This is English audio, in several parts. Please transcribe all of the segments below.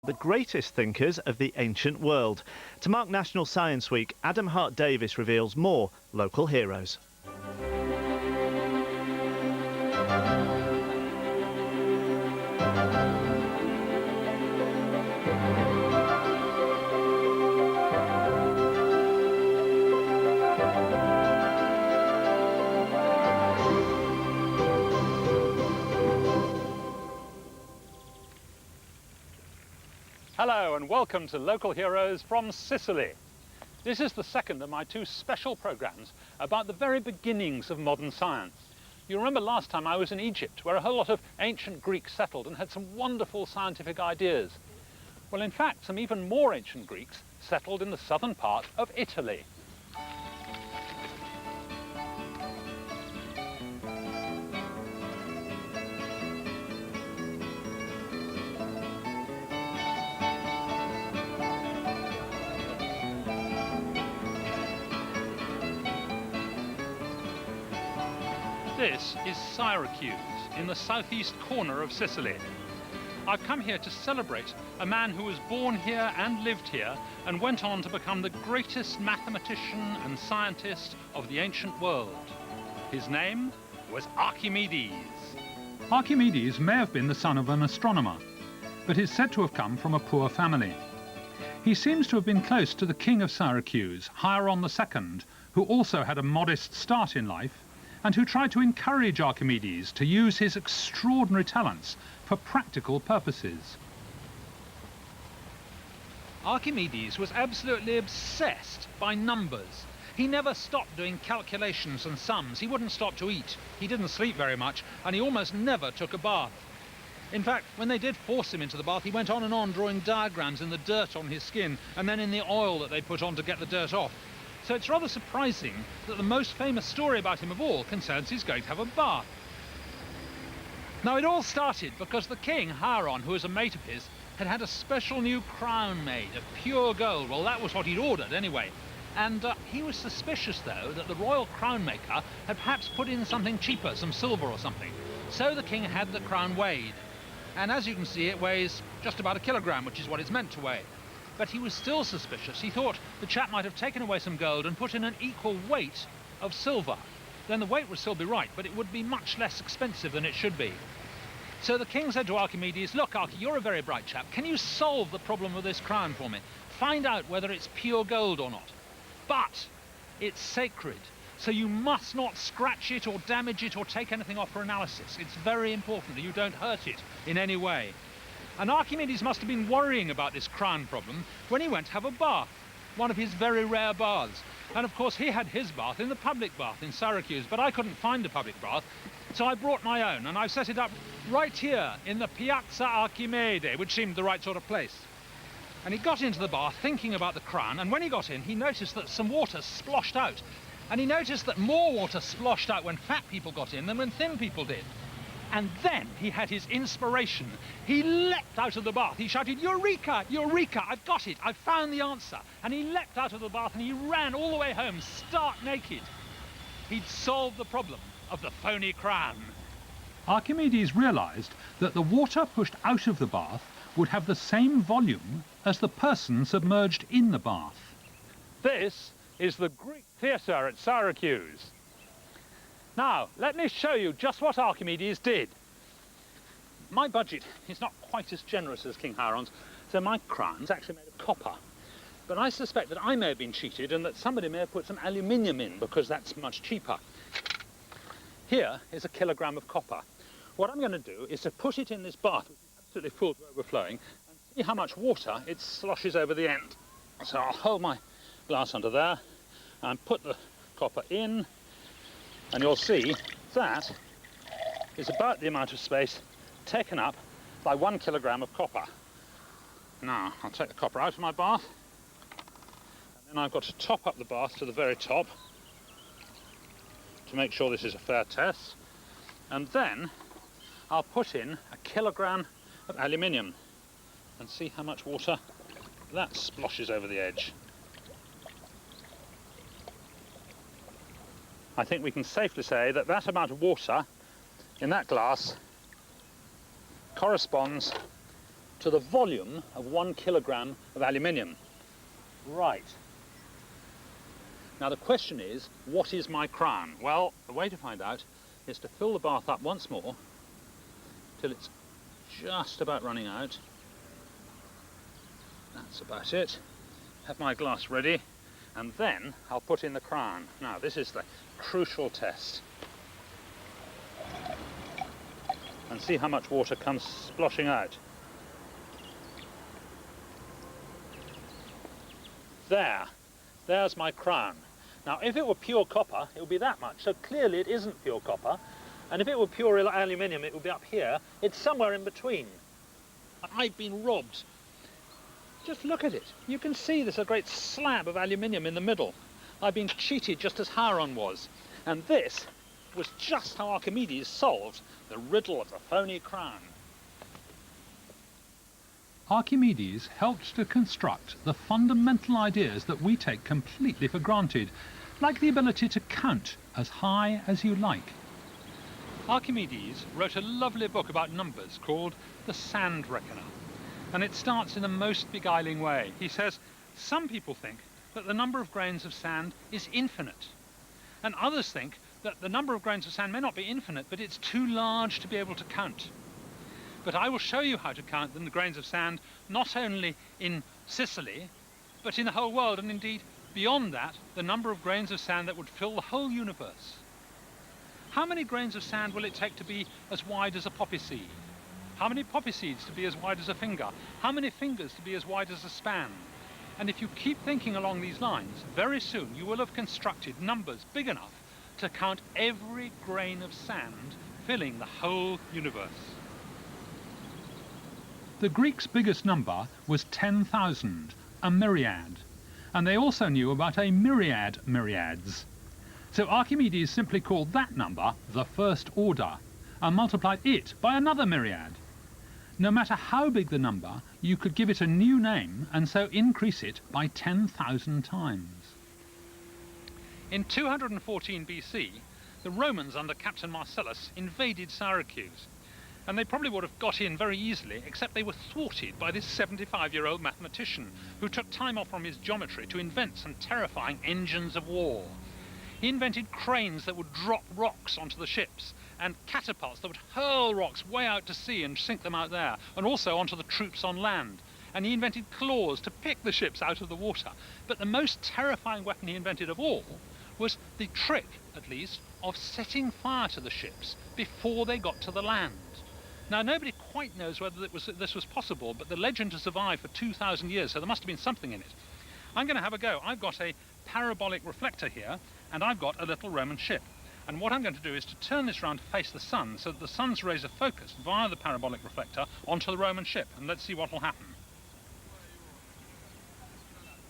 The greatest thinkers of the ancient world. To mark National Science Week, Adam Hart-Davis reveals more local heroes. Hello and welcome to Local Heroes from Sicily. This is the second of my two special programs about the very beginnings of modern science. You remember last time I was in Egypt, where a whole lot of ancient Greeks settled and had some wonderful scientific ideas. Well, in fact, some even more ancient Greeks settled in the southern part of Italy. This is Syracuse, in the southeast corner of Sicily. I've come here to celebrate a man who was born here and lived here and went on to become the greatest mathematician and scientist of the ancient world. His name was Archimedes. Archimedes may have been the son of an astronomer, but is said to have come from a poor family. He seems to have been close to the king of Syracuse, Hieron II, who also had a modest start in life and who tried to encourage Archimedes to use his extraordinary talents for practical purposes. Archimedes was absolutely obsessed by numbers. He never stopped doing calculations and sums. He wouldn't stop to eat. He didn't sleep very much, and he almost never took a bath. In fact, when they did force him into the bath, he went on and on drawing diagrams in the dirt on his skin and then in the oil that they put on to get the dirt off. So it's rather surprising that the most famous story about him of all concerns he's going to have a bath. Now, it all started because the king, Hieron, who was a mate of his, had had a special new crown made of pure gold. Well, that was what he'd ordered anyway. And he was suspicious, though, that the royal crown maker had perhaps put in something cheaper, some silver or something. So the king had the crown weighed. And as you can see, it weighs just about 1 kilogram, which is what it's meant to weigh. But he was still suspicious. He thought the chap might have taken away some gold and put in an equal weight of silver. Then the weight would still be right, but it would be much less expensive than it should be. So the king said to Archimedes, "Look, Archie, you're a very bright chap. Can you solve the problem of this crown for me? Find out whether it's pure gold or not. But it's sacred, so you must not scratch it or damage it or take anything off for analysis. It's very important that you don't hurt it in any way." And Archimedes must have been worrying about this crown problem when he went to have a bath, one of his very rare baths. And of course he had his bath in the public bath in Syracuse, but I couldn't find a public bath, so I brought my own, and I've set it up right here in the Piazza Archimede, which seemed the right sort of place. And he got into the bath thinking about the crown, and when he got in, he noticed that some water splashed out. And he noticed that more water splashed out when fat people got in than when thin people did. And then he had his inspiration. He leapt out of the bath. He shouted, "Eureka! Eureka! I've got it! I've found the answer!" And he leapt out of the bath and he ran all the way home, stark naked. He'd solved the problem of the phony crown. Archimedes realized that the water pushed out of the bath would have the same volume as the person submerged in the bath. This is the Greek theatre at Syracuse. Now, let me show you just what Archimedes did. My budget is not quite as generous as King Hieron's, so my crown's actually made of copper. But I suspect that I may have been cheated and that somebody may have put some aluminium in because that's much cheaper. Here is 1 kilogram of copper. What I'm going to do is to put it in this bath, which is absolutely full to overflowing, and see how much water it sloshes over the end. So I'll hold my glass under there and put the copper in. And you'll see that is about the amount of space taken up by 1 kilogram of copper. Now, I'll take the copper out of my bath, and then I've got to top up the bath to the very top to make sure this is a fair test. And then I'll put in 1 kilogram of aluminium and see how much water that splashes over the edge. I think we can safely say that that amount of water in that glass corresponds to the volume of 1 kilogram of aluminium. Right. Now the question is, what is my crown? Well, the way to find out is to fill the bath up once more till it's just about running out. That's about it. Have my glass ready, and then I'll put in the crown. Now this is the crucial test. And see how much water comes sploshing out. There's my crown. Now if it were pure copper, it would be that much. So clearly it isn't pure copper. And if it were pure aluminium, it would be up here. It's somewhere in between. I've been robbed. Just look at it. You can see there's a great slab of aluminium in the middle. I've been cheated just as Charon was. And this was just how Archimedes solved the riddle of the phony crown. Archimedes helped to construct the fundamental ideas that we take completely for granted, like the ability to count as high as you like. Archimedes wrote a lovely book about numbers called The Sand Reckoner. And it starts in the most beguiling way. He says, some people think that the number of grains of sand is infinite. And others think that the number of grains of sand may not be infinite, but it's too large to be able to count. But I will show you how to count the grains of sand, not only in Sicily, but in the whole world, and indeed beyond that, the number of grains of sand that would fill the whole universe. How many grains of sand will it take to be as wide as a poppy seed? How many poppy seeds to be as wide as a finger? How many fingers to be as wide as a span? And if you keep thinking along these lines, very soon you will have constructed numbers big enough to count every grain of sand filling the whole universe. The Greeks' biggest number was 10,000, a myriad, and they also knew about a myriad myriads. So Archimedes simply called that number the first order and multiplied it by another myriad. No matter how big the number, you could give it a new name and so increase it by 10,000 times. In 214 BC, the Romans under Captain Marcellus invaded Syracuse. And they probably would have got in very easily, except they were thwarted by this 75-year-old mathematician who took time off from his geometry to invent some terrifying engines of war. He invented cranes that would drop rocks onto the ships, and catapults that would hurl rocks way out to sea and sink them out there, and also onto the troops on land. And he invented claws to pick the ships out of the water. But the most terrifying weapon he invented of all was the trick, at least, of setting fire to the ships before they got to the land. Now, nobody quite knows whether this was possible, but the legend has survived for 2,000 years, so there must have been something in it. I'm going to have a go. I've got a parabolic reflector here, and I've got a little Roman ship. And what I'm going to do is to turn this round to face the sun, so that the sun's rays are focused via the parabolic reflector onto the Roman ship, and let's see what will happen.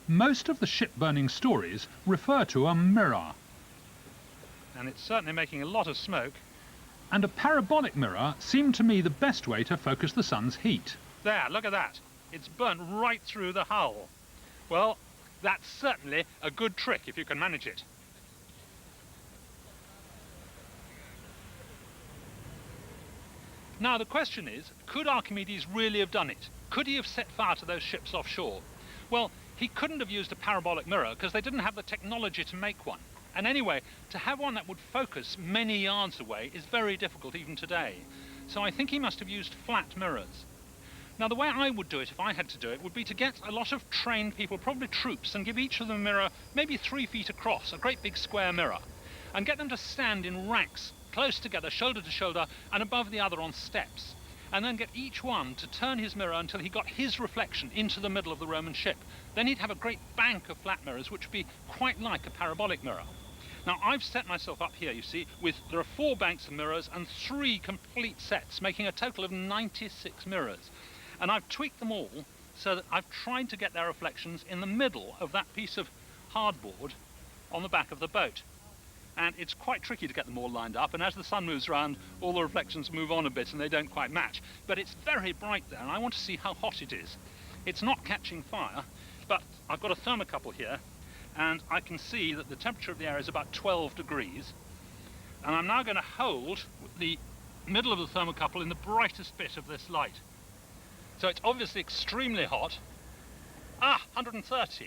Most of the ship-burning stories refer to a mirror. And it's certainly making a lot of smoke. And a parabolic mirror seemed to me the best way to focus the sun's heat. There, look at that. It's burnt right through the hull. Well, that's certainly a good trick if you can manage it. Now the question is, could Archimedes really have done it? Could he have set fire to those ships offshore? Well, he couldn't have used a parabolic mirror because they didn't have the technology to make one. And anyway, to have one that would focus many yards away is very difficult even today. So I think he must have used flat mirrors. Now the way I would do it if I had to do it would be to get a lot of trained people, probably troops, and give each of them a mirror maybe 3 feet across, a great big square mirror, and get them to stand in ranks, close together, shoulder to shoulder, and above the other on steps. And then get each one to turn his mirror until he got his reflection into the middle of the Roman ship. Then he'd have a great bank of flat mirrors, which would be quite like a parabolic mirror. Now I've set myself up here, you see, there are 4 banks of mirrors and 3 complete sets, making a total of 96 mirrors. And I've tweaked them all so that I've tried to get their reflections in the middle of that piece of hardboard on the back of the boat. And it's quite tricky to get them all lined up, and as the sun moves around, all the reflections move on a bit and they don't quite match. But it's very bright there, and I want to see how hot it is. It's not catching fire, but I've got a thermocouple here, and I can see that the temperature of the air is about 12 degrees. And I'm now going to hold the middle of the thermocouple in the brightest bit of this light. So it's obviously extremely hot. 130.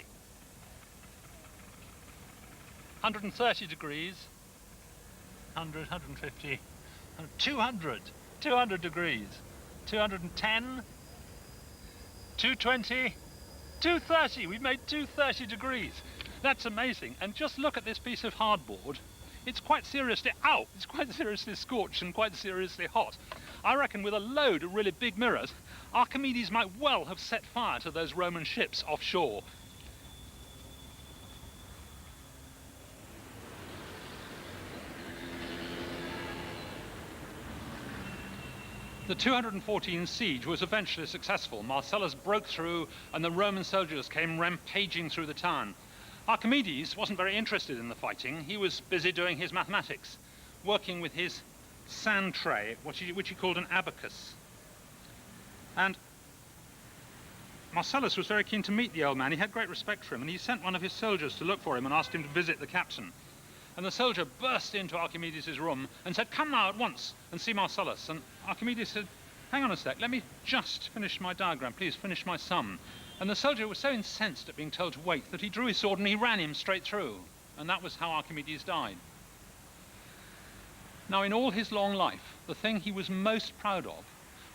130 degrees. 100, 150, 200 degrees. 210, 220, 230. We've made 230 degrees. That's amazing. And just look at this piece of hardboard. It's quite seriously, it's quite seriously scorched and quite seriously hot. I reckon with a load of really big mirrors, Archimedes might well have set fire to those Roman ships offshore. The 214 siege was eventually successful. Marcellus broke through and the Roman soldiers came rampaging through the town. Archimedes wasn't very interested in the fighting. He was busy doing his mathematics, working with his sand tray, which he called an abacus. And Marcellus was very keen to meet the old man. He had great respect for him, and he sent one of his soldiers to look for him and asked him to visit the captain. And the soldier burst into Archimedes' room and said, "Come now at once and see Marcellus." And Archimedes said, "Hang on a sec, let me just finish my diagram, please finish my sum." And the soldier was so incensed at being told to wait that he drew his sword and he ran him straight through. And that was how Archimedes died. Now, in all his long life, the thing he was most proud of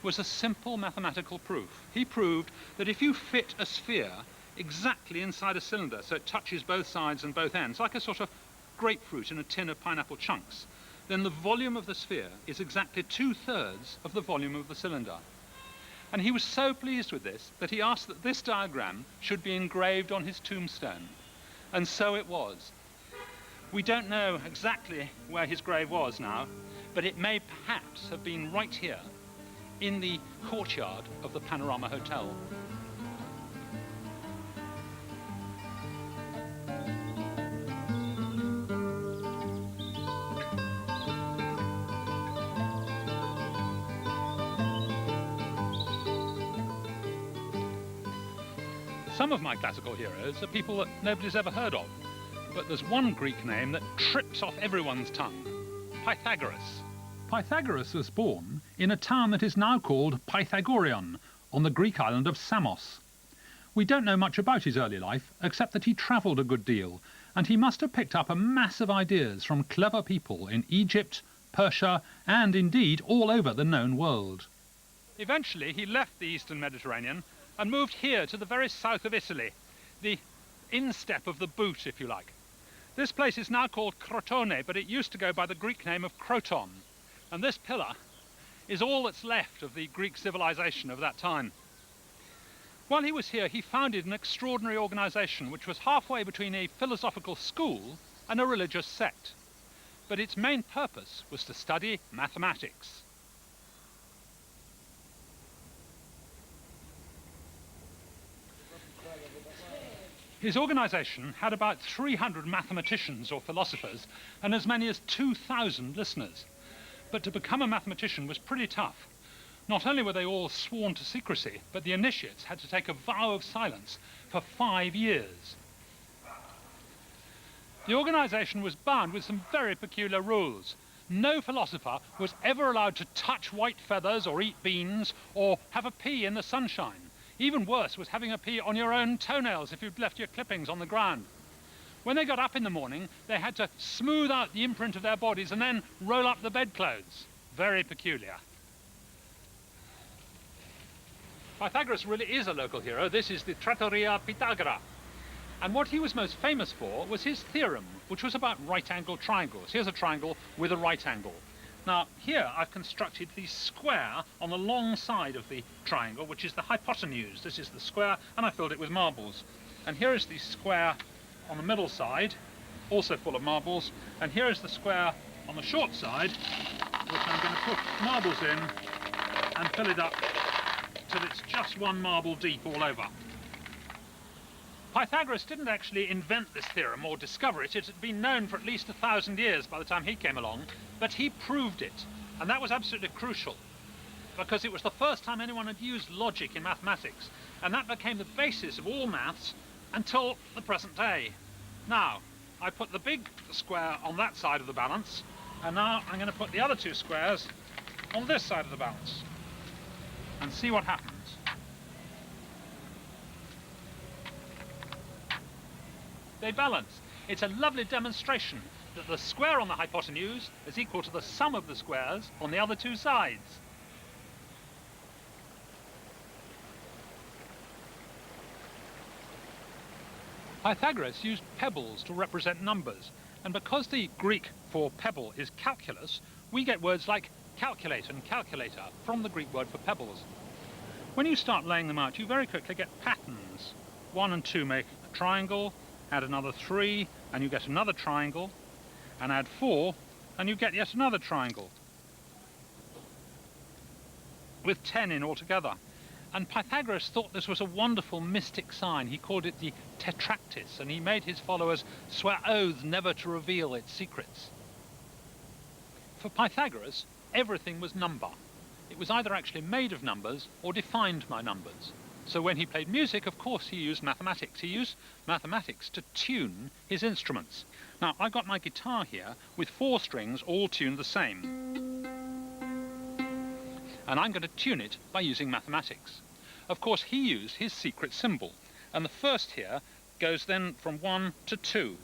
was a simple mathematical proof. He proved that if you fit a sphere exactly inside a cylinder, so it touches both sides and both ends, like a sort of grapefruit in a tin of pineapple chunks, then the volume of the sphere is exactly 2/3 of the volume of the cylinder. And he was so pleased with this that he asked that this diagram should be engraved on his tombstone. And so it was. We don't know exactly where his grave was now, but it may perhaps have been right here in the courtyard of the Panorama Hotel. Some of my classical heroes are people that nobody's ever heard of, but there's one Greek name that trips off everyone's tongue: Pythagoras. Pythagoras was born in a town that is now called Pythagoreon, on the Greek island of Samos. We don't know much about his early life, except that he travelled a good deal, and he must have picked up a mass of ideas from clever people in Egypt, Persia, and indeed all over the known world. Eventually he left the eastern Mediterranean and moved here to the very south of Italy, the instep of the boot, if you like. This place is now called Crotone, but it used to go by the Greek name of Croton. And this pillar is all that's left of the Greek civilization of that time. While he was here, he founded an extraordinary organization which was halfway between a philosophical school and a religious sect. But its main purpose was to study mathematics. His organization had about 300 mathematicians or philosophers and as many as 2,000 listeners. But to become a mathematician was pretty tough. Not only were they all sworn to secrecy, but the initiates had to take a vow of silence for 5 years. The organization was bound with some very peculiar rules. No philosopher was ever allowed to touch white feathers or eat beans or have a pee in the sunshine. Even worse was having a pee on your own toenails if you'd left your clippings on the ground. When they got up in the morning, they had to smooth out the imprint of their bodies and then roll up the bedclothes. Very peculiar. Pythagoras really is a local hero. This is the Trattoria Pitagora. And what he was most famous for was his theorem, which was about right-angled triangles. Here's a triangle with a right angle. Now, here I've constructed the square on the long side of the triangle, which is the hypotenuse. This is the square, and I filled it with marbles. And here is the square on the middle side, also full of marbles. And here is the square on the short side, which I'm going to put marbles in and fill it up till it's just one marble deep all over. Pythagoras didn't actually invent this theorem or discover it. It had been known for at least 1,000 years by the time he came along, but he proved it. And that was absolutely crucial, because it was the first time anyone had used logic in mathematics, and that became the basis of all maths until the present day. Now, I put the big square on that side of the balance, and now I'm going to put the other two squares on this side of the balance, and see what happens. They balance. It's a lovely demonstration that the square on the hypotenuse is equal to the sum of the squares on the other two sides. Pythagoras used pebbles to represent numbers, and because the Greek for pebble is calculus, we get words like calculate and calculator from the Greek word for pebbles. When you start laying them out, you very quickly get patterns. 1 and 2 make a triangle, add another 3 and you get another triangle, and add 4 and you get yet another triangle, with 10 in altogether. And Pythagoras thought this was a wonderful mystic sign. He called it the tetractys, and he made his followers swear oaths never to reveal its secrets. For Pythagoras, everything was number. It was either actually made of numbers or defined by numbers. So when he played music, of course, he used mathematics. He used mathematics to tune his instruments. Now, I've got my guitar here with 4 strings all tuned the same. And I'm going to tune it by using mathematics. Of course, he used his secret symbol, and the first here goes then from 1 to 2.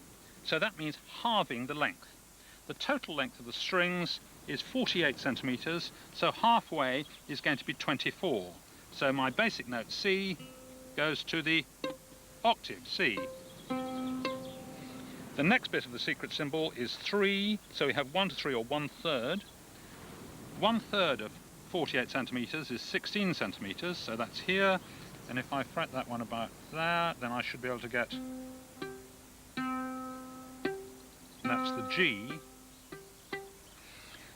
So that means halving the length. The total length of the strings is 48 centimeters, so halfway is going to be 24. So my basic note C goes to the octave C. The next bit of the secret symbol is 3, so we have 1 to 3, or 1/3. 1/3 of 48 centimeters is 16 centimeters, so that's here, and if I fret that one about there, then I should be able to get, that's the G.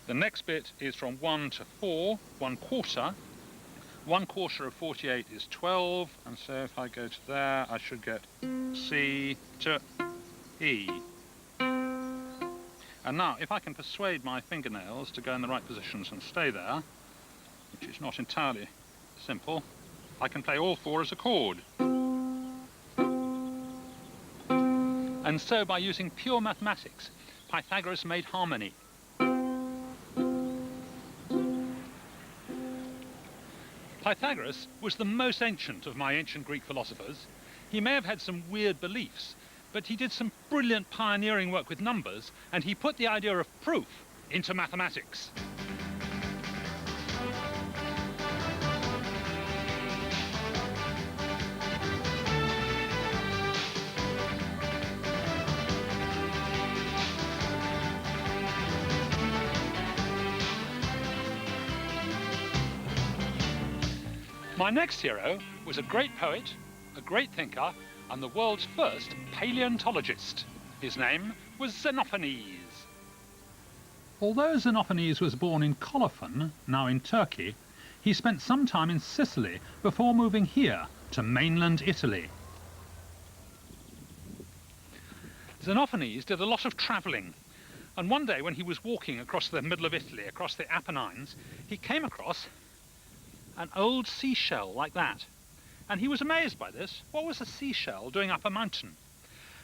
The next bit is from 1 to 4, 1/4. 1/4 of 48 is 12, and so if I go to there, I should get C to E. And now, if I can persuade my fingernails to go in the right positions and stay there, which is not entirely simple, I can play all 4 as a chord. And so, by using pure mathematics, Pythagoras made harmony. Pythagoras was the most ancient of my ancient Greek philosophers. He may have had some weird beliefs, but he did some brilliant pioneering work with numbers, and he put the idea of proof into mathematics. My next hero was a great poet, a great thinker, and the world's first paleontologist. His name was Xenophanes. Although Xenophanes was born in Colophon, now in Turkey, he spent some time in Sicily before moving here to mainland Italy. Xenophanes did a lot of travelling, and one day when he was walking across the middle of Italy, across the Apennines, he came across an old seashell like that. And he was amazed by this. What was a seashell doing up a mountain?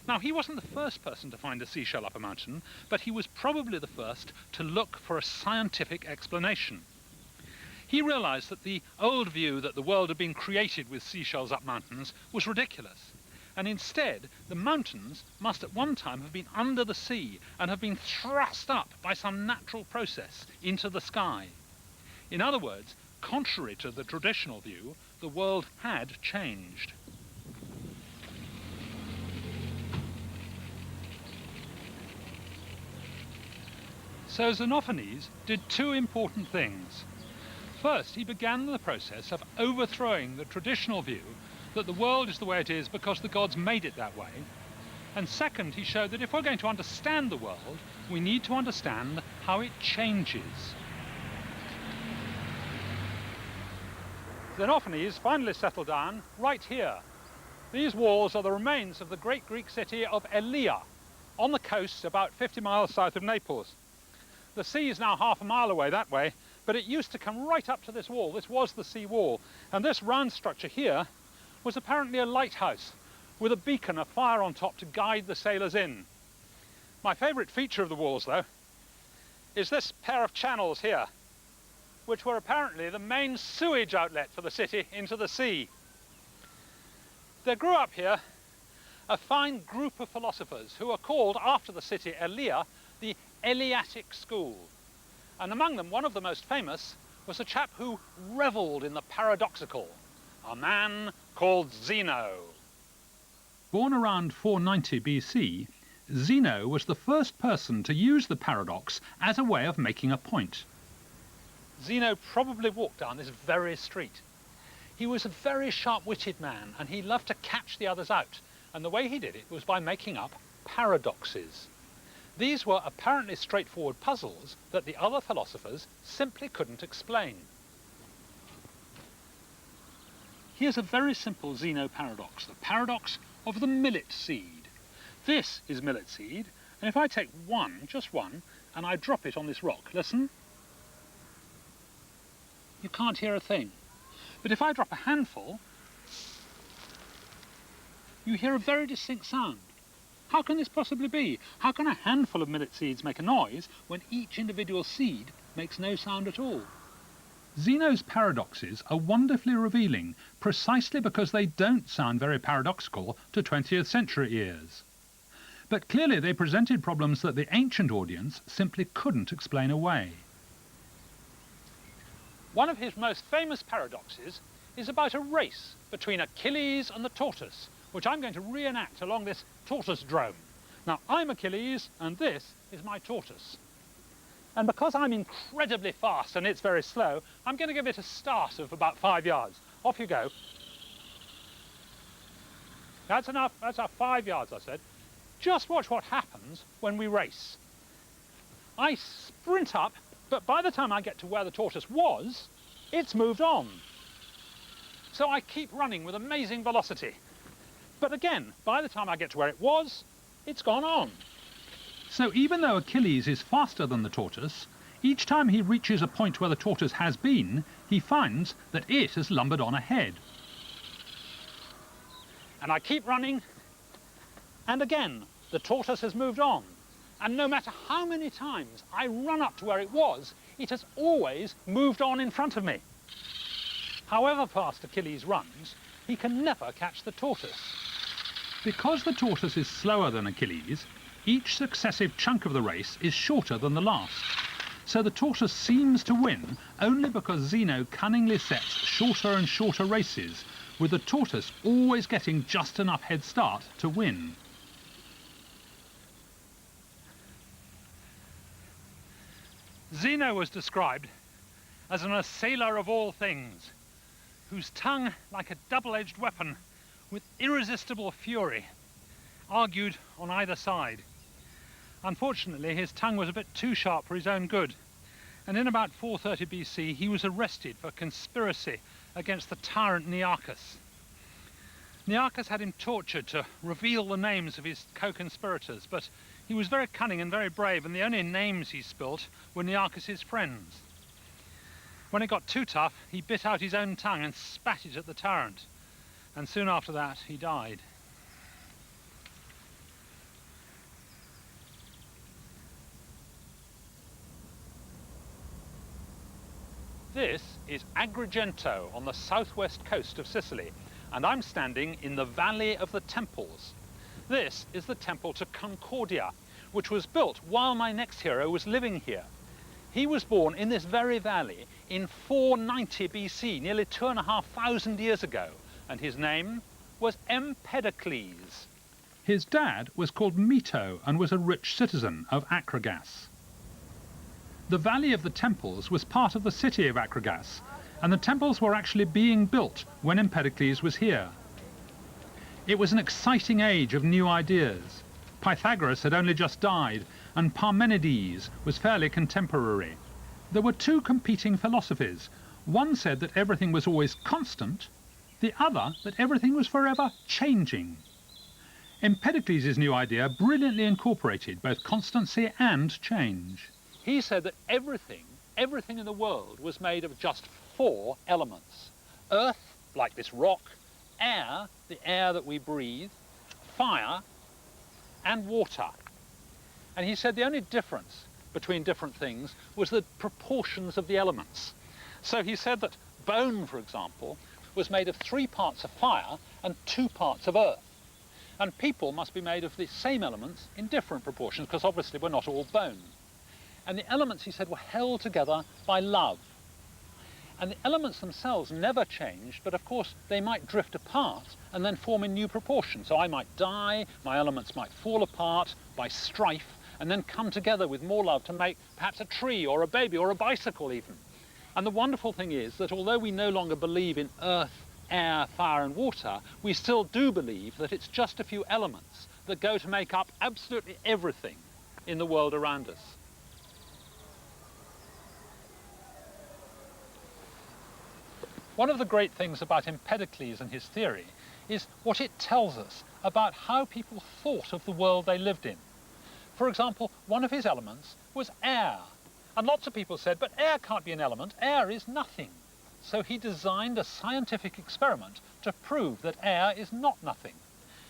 Now, he wasn't the first person to find a seashell up a mountain, but he was probably the first to look for a scientific explanation. He realized that the old view that the world had been created with seashells up mountains was ridiculous. And instead, the mountains must at one time have been under the sea and have been thrust up by some natural process into the sky. In other words, contrary to the traditional view, the world had changed. So Xenophanes did 2 important things. First, he began the process of overthrowing the traditional view that the world is the way it is because the gods made it that way. And second, he showed that if we're going to understand the world, we need to understand how it changes. Xenophanes finally settled down right here. These walls are the remains of the great Greek city of Elea, on the coast about 50 miles south of Naples. The sea is now half a mile away that way, but it used to come right up to this wall. This was the sea wall, and this round structure here was apparently a lighthouse with a beacon of fire on top to guide the sailors in. My favourite feature of the walls, though, is this pair of channels here, which were apparently the main sewage outlet for the city into the sea. There grew up here a fine group of philosophers who are called, after the city Elea, the Eleatic school. And among them, one of the most famous was a chap who revelled in the paradoxical, a man called Zeno. Born around 490 BC, Zeno was the first person to use the paradox as a way of making a point. Zeno probably walked down this very street. He was a very sharp-witted man, and he loved to catch the others out. And the way he did it was by making up paradoxes. These were apparently straightforward puzzles that the other philosophers simply couldn't explain. Here's a very simple Zeno paradox, the paradox of the millet seed. This is millet seed, and if I take one, just one, and I drop it on this rock, listen, you can't hear a thing. But if I drop a handful, you hear a very distinct sound. How can this possibly be? How can a handful of millet seeds make a noise when each individual seed makes no sound at all? Zeno's paradoxes are wonderfully revealing precisely because they don't sound very paradoxical to 20th century ears. But clearly they presented problems that the ancient audience simply couldn't explain away. One of his most famous paradoxes is about a race between Achilles and the tortoise, which I'm going to reenact along this tortoise drome. Now, I'm Achilles, and this is my tortoise. And because I'm incredibly fast and it's very slow, I'm going to give it a start of about 5 yards. Off you go. That's enough. That's 5 yards, I said. Just watch what happens when we race. I sprint up, but by the time I get to where the tortoise was, it's moved on. So I keep running with amazing velocity. But again, by the time I get to where it was, it's gone on. So even though Achilles is faster than the tortoise, each time he reaches a point where the tortoise has been, he finds that it has lumbered on ahead. And I keep running, and again, the tortoise has moved on. And no matter how many times I run up to where it was, it has always moved on in front of me. However fast Achilles runs, he can never catch the tortoise. Because the tortoise is slower than Achilles, each successive chunk of the race is shorter than the last. So the tortoise seems to win only because Zeno cunningly sets shorter and shorter races, with the tortoise always getting just enough head start to win. Zeno was described as an assailer of all things, whose tongue, like a double-edged weapon, with irresistible fury, argued on either side. Unfortunately, his tongue was a bit too sharp for his own good, and in about 430 BC he was arrested for conspiracy against the tyrant Nearchus. Nearchus had him tortured to reveal the names of his co-conspirators, but he was very cunning and very brave, and the only names he spilt were Nearchus's friends. When it got too tough, he bit out his own tongue and spat it at the tyrant, and soon after that he died. This is Agrigento on the southwest coast of Sicily, and I'm standing in the Valley of the Temples. This is the temple to Concordia, which was built while my next hero was living here. He was born in this very valley in 490 BC, nearly 2,500 years ago, and his name was Empedocles. His dad was called Mito and was a rich citizen of Akragas. The Valley of the Temples was part of the city of Akragas, and the temples were actually being built when Empedocles was here. It was an exciting age of new ideas. Pythagoras had only just died, and Parmenides was fairly contemporary. There were two competing philosophies. One said that everything was always constant, the other that everything was forever changing. Empedocles' new idea brilliantly incorporated both constancy and change. He said that everything in the world was made of just 4 elements. Earth, like this rock, air, the air that we breathe, fire, and water. And he said the only difference between different things was the proportions of the elements. So he said that bone, for example, was made of 3 parts of fire and 2 parts of earth. And people must be made of the same elements in different proportions, because obviously we're not all bone. And the elements, he said, were held together by love. And the elements themselves never changed, but of course they might drift apart and then form in new proportions. So I might die, my elements might fall apart by strife, and then come together with more love to make perhaps a tree or a baby or a bicycle even. And the wonderful thing is that although we no longer believe in earth, air, fire and water, we still do believe that it's just a few elements that go to make up absolutely everything in the world around us. One of the great things about Empedocles and his theory is what it tells us about how people thought of the world they lived in. For example, one of his elements was air. And lots of people said, but air can't be an element, air is nothing. So he designed a scientific experiment to prove that air is not nothing.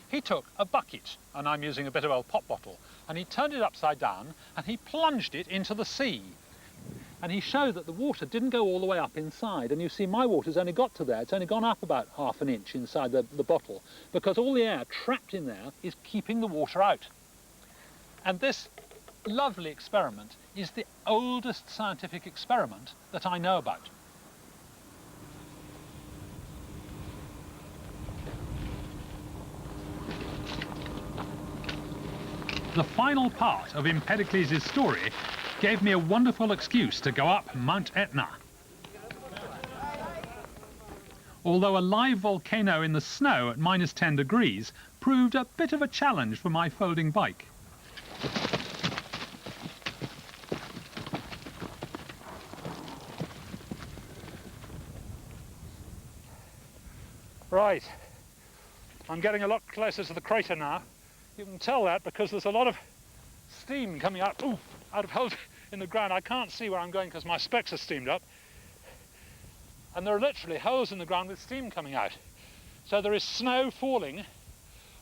He took a bucket, and I'm using a bit of old pop bottle, and he turned it upside down and he plunged it into the sea. And he showed that the water didn't go all the way up inside. And you see my water's only got to there. It's only gone up about ½ an inch inside the bottle, because all the air trapped in there is keeping the water out. And this lovely experiment is the oldest scientific experiment that I know about. The final part of Empedocles' story gave me a wonderful excuse to go up Mount Etna. Although a live volcano in the snow at -10 degrees proved a bit of a challenge for my folding bike. Right, I'm getting a lot closer to the crater now. You can tell that because there's a lot of steam coming out, out of holes in the ground. I can't see where I'm going because my specs are steamed up. And there are literally holes in the ground with steam coming out. So there is snow falling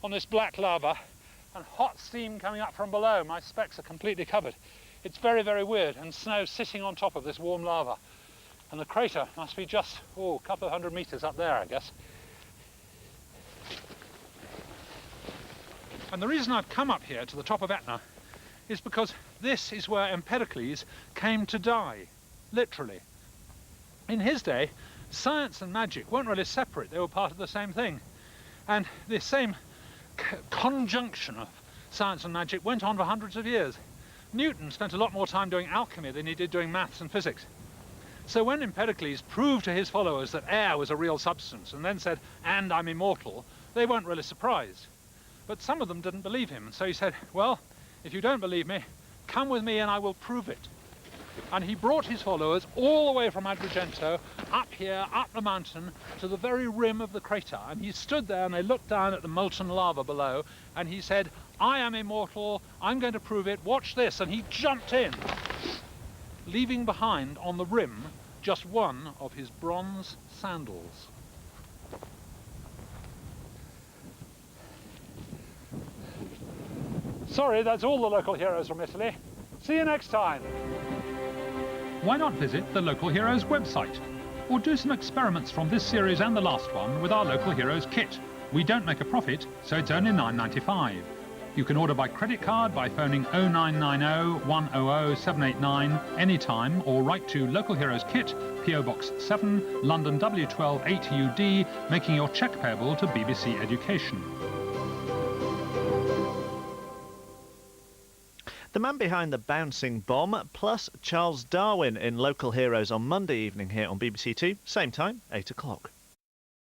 on this black lava and hot steam coming up from below. My specs are completely covered. It's very, very weird, and snow sitting on top of this warm lava. And the crater must be just, a couple of 100 meters up there, I guess. And the reason I've come up here to the top of Etna is because this is where Empedocles came to die, literally. In his day, science and magic weren't really separate, they were part of the same thing. And the same conjunction of science and magic went on for hundreds of years. Newton spent a lot more time doing alchemy than he did doing maths and physics. So when Empedocles proved to his followers that air was a real substance and then said, "And I'm immortal," they weren't really surprised. But some of them didn't believe him, so he said, "Well, if you don't believe me, come with me and I will prove it." And he brought his followers all the way from Agrigento, up here, up the mountain, to the very rim of the crater. And he stood there and they looked down at the molten lava below, and he said, "I am immortal, I'm going to prove it, watch this." And he jumped in, leaving behind on the rim just one of his bronze sandals. Sorry, that's all the local heroes from Italy. See you next time. Why not visit the Local Heroes website? Or do some experiments from this series and the last one with our Local Heroes kit. We don't make a profit, so it's only £9.95. You can order by credit card by phoning 0990 100 789 anytime, or write to Local Heroes Kit, PO Box 7, London W12 8UD, making your cheque payable to BBC Education. The man behind the bouncing bomb, plus Charles Darwin in Local Heroes on Monday evening here on BBC Two, same time, 8 o'clock.